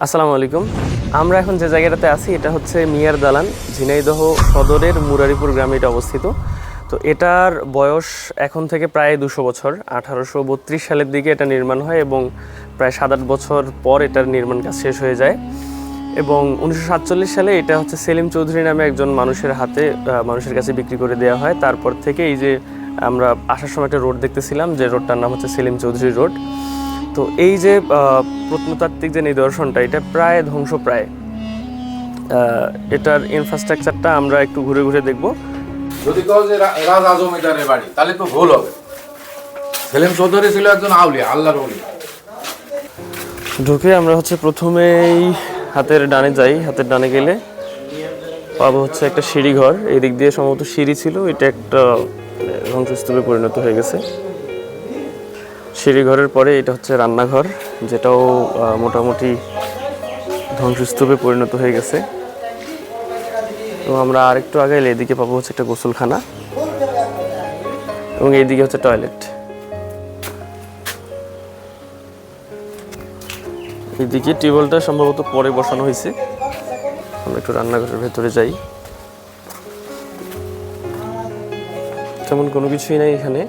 আসসালামু আলাইকুম। আমরা এখন যে জায়গাটাতে আছি এটা হচ্ছে মিয়ার দালান, ঝিনাইদহ সদরের মুরারিপুর গ্রামে এটা অবস্থিত। তো এটার বয়স এখন থেকে প্রায় 200 বছর। 1832 সালের দিকে এটা নির্মাণ হয় এবং প্রায় 7-8 বছর পর এটার নির্মাণ কাজ শেষ হয়ে যায়। এবং 1947 সালে এটা হচ্ছে সেলিম চৌধুরী নামে একজন মানুষের কাছে বিক্রি করে দেওয়া হয়। তারপর থেকে এই যে আমরা আসার সময় একটা রোড দেখতেছিলাম, যে রোডটার নাম হচ্ছে সেলিম চৌধুরী রোড। তো এই যে প্রত্নতাত্ত্বিক যে নিদর্শনটা, এটা প্রায় ধ্বংসপ্রায়। এটার ইনফ্রাস্ট্রাকচারটা আমরা একটু ঘুরে ঘুরে দেখব। যদি কেউ যে রাজা জমিদারের বাড়ি, তাহলে তো ভুল হবে। সেলিম চৌধুরী ছিল একজন আউলিয়া, আল্লাহর ওলি। ঢুকে আমরা হচ্ছে প্রথমেই হাতের ডানে যাই। হাতের ডানে গেলে পাবো হচ্ছে একটা সিঁড়িঘর। এই দিক দিয়ে সম্ভবত সিঁড়ি ছিল, এটা একটা ধ্বংসস্তূপে পরিণত হয়ে গেছে। সিঁড়িঘরের পরে এটা হচ্ছে রান্নাঘর, যেটাও মোটামুটি ধ্বংসস্তূপে পরিণত হয়ে গেছে। এবং আমরা আরেকটু আগে এলে এদিকে পাবো হচ্ছে একটা গোসলখানা এবং এইদিকে হচ্ছে টয়লেট। এইদিকে টিউবওয়েলটা সম্ভবত পরে বসানো হয়েছে। আমরা একটু রান্নাঘরের ভেতরে যাই। তেমন কোনো কিছুই নাই এখানে।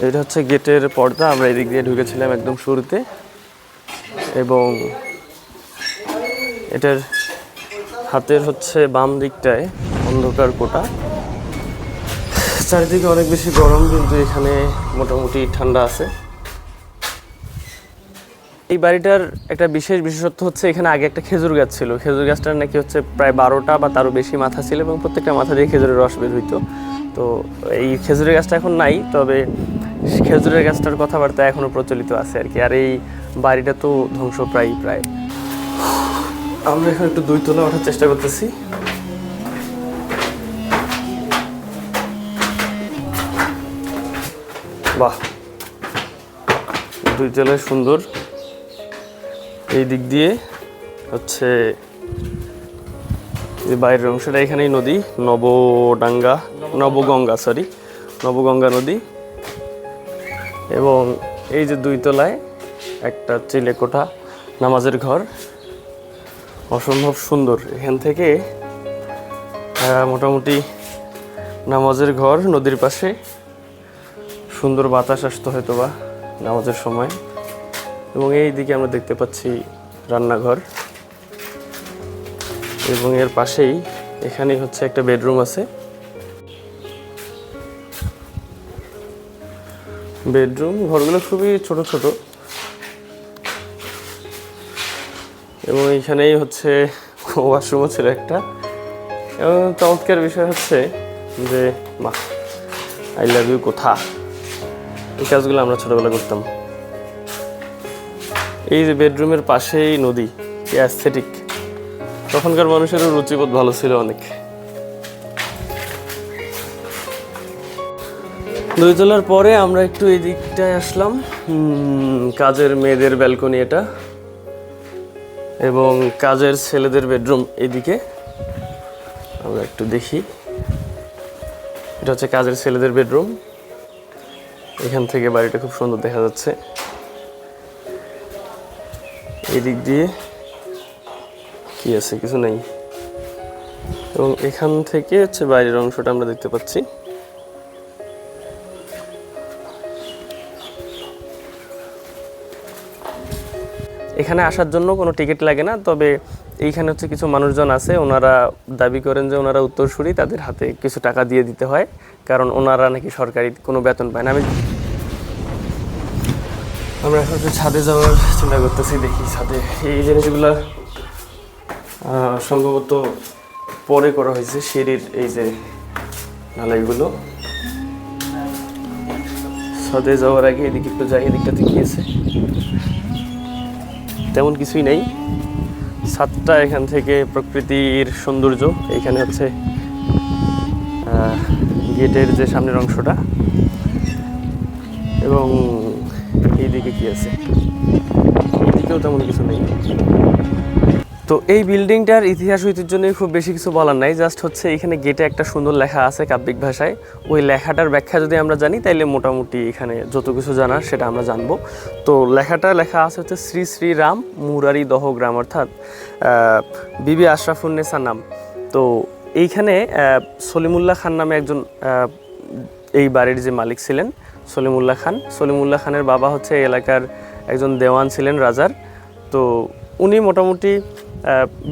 এটা হচ্ছে গেটের পর্দা। আমরা এদিক দিয়ে ঢুকেছিলাম একদম শুরুতে। এবং এটার হাতের হচ্ছে বাম দিকটায় অন্ধকার কোটা। চারিদিকে অনেক বেশি গরম, কিন্তু এখানে মোটামুটি ঠান্ডা আছে। এই বাড়িটার একটা বিশেষত্ব হচ্ছে এখানে আগে একটা খেজুর গাছ ছিল। খেজুর গাছটার নাকি হচ্ছে প্রায় 12টা বা তারও বেশি মাথা ছিল এবং প্রত্যেকটা মাথা দিয়ে খেজুরের রস বের হইতো। তো এই খেজুরের গাছটা এখন নাই, তবে খেজুরের গাছটার কথাবার্তা এখনও প্রচলিত আছে আর কি। আর এই বাড়িটা তো ধ্বংস প্রায়। আমরা এখন একটু 2 তলা ওঠার চেষ্টা করতেছি। বাহ, 2 তলায় সুন্দর। এই দিক দিয়ে হচ্ছে বাইরের অংশটা, এখানেই নদী নবগঙ্গা নদী। এবং এই যে 2 তলায় একটা চিলেকোঠা, নামাজের ঘর, অসম্ভব সুন্দর। এখান থেকে মোটামুটি নামাজের ঘর, নদীর পাশে সুন্দর বাতাস আসতো হয়তো বা নামাজের সময়। এবং এই দিকে আমরা দেখতে পাচ্ছি রান্নাঘর এবং এর পাশেই এখানেই হচ্ছে একটা বেডরুম আছে। বেডরুম ঘরগুলো খুবই ছোট ছোট। এবং এইখানেই হচ্ছে ওয়াশরুমও ছিল একটা। এবং চমৎকার বিষয় হচ্ছে যে বাহ, আই লাভ ইউ কোথা, এই কাজগুলো আমরা ছোটবেলা করতাম। এই যে বেডরুমের পাশেই নদী, কি অ্যাস্থেটিক। তখনকার মানুষেরও রুচিবোধ ভালো ছিল অনেক। 2 তলার পরে আমরা একটু এই দিকটায় আসলাম। কাজের মেয়েদের ব্যালকনি এটা, এবং কাজের ছেলেদের বেডরুম এইদিকে। আমরা একটু দেখি। এটা হচ্ছে কাজের ছেলেদের বেডরুম। এখান থেকে বাড়িটা খুব সুন্দর দেখা যাচ্ছে। এই দিক দিয়ে কি আছে? কিছু নেই। এবং এখান থেকে হচ্ছে বাইরের অংশটা আমরা দেখতে পাচ্ছি। এখানে আসার জন্য কোনো টিকিট লাগে না, তবে এইখানে হচ্ছে কিছু মানুষজন আছে, ওনারা দাবি করেন যে ওনারা উত্তরসূরি, তাদের হাতে কিছু টাকা দিয়ে দিতে হয়, কারণ ওনারা নাকি সরকারি কোনো বেতন পায় না। আমরা এখন একটু ছাদে যাওয়ার চিন্তা করতেছি, দেখি ছাদে এই জিনিসগুলো সম্ভবত পরে করা হয়েছে। সিঁড়ির এই যে ঢালাইগুলো, ছাদে যাওয়ার আগে এদিকে একটু যাই। এদিকটাতে কি আছে? তেমন কিছুই নেই। ছাদটা এখান থেকে প্রকৃতির সৌন্দর্য। এইখানে হচ্ছে গেটের যে সামনের অংশটা, এবং এইদিকে কি আছে? এইদিকেও তেমন কিছু নেই। তো এই বিল্ডিংটার ইতিহাস ঐতিহ্য নিয়ে খুব বেশি কিছু বলার নাই, জাস্ট হচ্ছে এখানে গেটে একটা সুন্দর লেখা আছে কাব্যিক ভাষায়। ওই লেখাটার ব্যাখ্যা যদি আমরা জানি তাইলে মোটামুটি এখানে যত কিছু জানার সেটা আমরা জানবো। তো লেখাটা লেখা আছে হচ্ছে শ্রী শ্রী রাম মুরারি দহ গ্রাম, অর্থাৎ বিবি আশরাফুন্নেসা নাম। তো এইখানে সলিমুল্লাহ খান নামে একজন এই বাড়ির যে মালিক ছিলেন সলিমুল্লাহ খান। সলিমুল্লাহ খানের বাবা হচ্ছে এই এলাকার একজন দেওয়ান ছিলেন রাজার। তো উনি মোটামুটি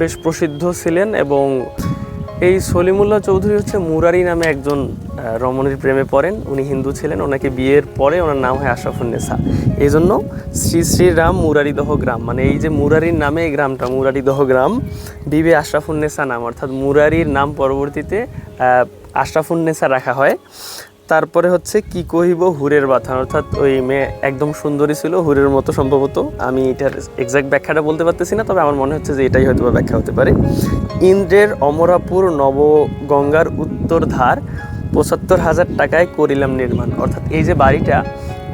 বেশ প্রসিদ্ধ ছিলেন এবং এই সলিমুল্লাহ চৌধুরী হচ্ছে মুরারি নামে একজন রমণীর প্রেমে পড়েন। উনি হিন্দু ছিলেন, ওনাকে বিয়ের পরে ওনার নাম হয় আশরাফুন্নেসা। এই জন্য শ্রী শ্রী রাম মুরারিদহ গ্রাম, মানে এই যে মুরারির নামে এই গ্রামটা মুরারিদহ গ্রাম, বিবে আশরাফুন্নেসা নাম, অর্থাৎ মুরারির নাম পরবর্তীতে আশরাফুন্নেসা রাখা হয়। তারপরে হচ্ছে কি কহিব হুরের বাথান, অর্থাৎ ওই মেয়ে একদম সুন্দরী ছিল, হুরের মতো সম্ভবত। আমি এটার এক্সাক্ট ব্যাখ্যাটা বলতে পারতেছি না, তবে আমার মনে হচ্ছে যে এটাই হয়তো ব্যাখ্যা হতে পারে। ইন্দ্রের অমরাপুর নবগঙ্গার উত্তর ধার ৭৫,০০০ টাকায় করিলাম নির্মাণ, অর্থাৎ এই যে বাড়িটা,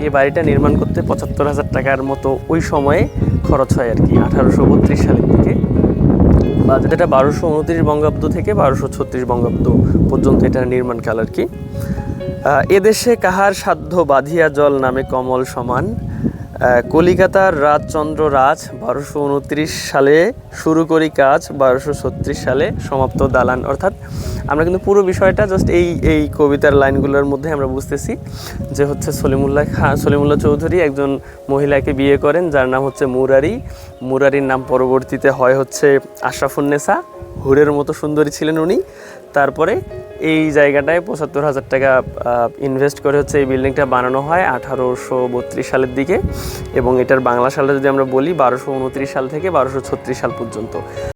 এই বাড়িটা নির্মাণ করতে ৭৫,০০০ টাকার মতো ওই সময়ে খরচ হয় আর কি, ১৮৩২ সালের দিকে। বা যেটা ১২২৯ বঙ্গাব্দ থেকে ১২৩৬ বঙ্গাব্দ পর্যন্ত এটার নির্মাণকাল আর কি। এদেশে কাহার সাধ্য বাঁধিয়া জল নামে কমল সমান, কলিকাতার রাজচন্দ্র রাজ ১২২৯ সালে শুরু করি কাজ, ১২৩৬ সালে সমাপ্ত দালান। অর্থাৎ আমরা কিন্তু পুরো বিষয়টা জাস্ট এই কবিতার লাইনগুলোর মধ্যে আমরা বুঝতেছি যে হচ্ছে সলিমুল্লাহ চৌধুরী একজন মহিলাকে বিয়ে করেন যার নাম হচ্ছে মুরারি। মুরারির নাম পরবর্তীতে হয় হচ্ছে আশরাফুন্নেসা, হুরের মতো সুন্দরী ছিলেন উনি। তারপরে এই জায়গাটায় ৭৫,০০০ টাকা ইনভেস্ট করে হচ্ছে এই বিল্ডিংটা বানানো হয় ১৮৩২ সালের দিকে, এবং এটার বাংলা সালটা যদি আমরা বলি ১২২৯ সাল থেকে ১২৩৬ সাল পর্যন্ত।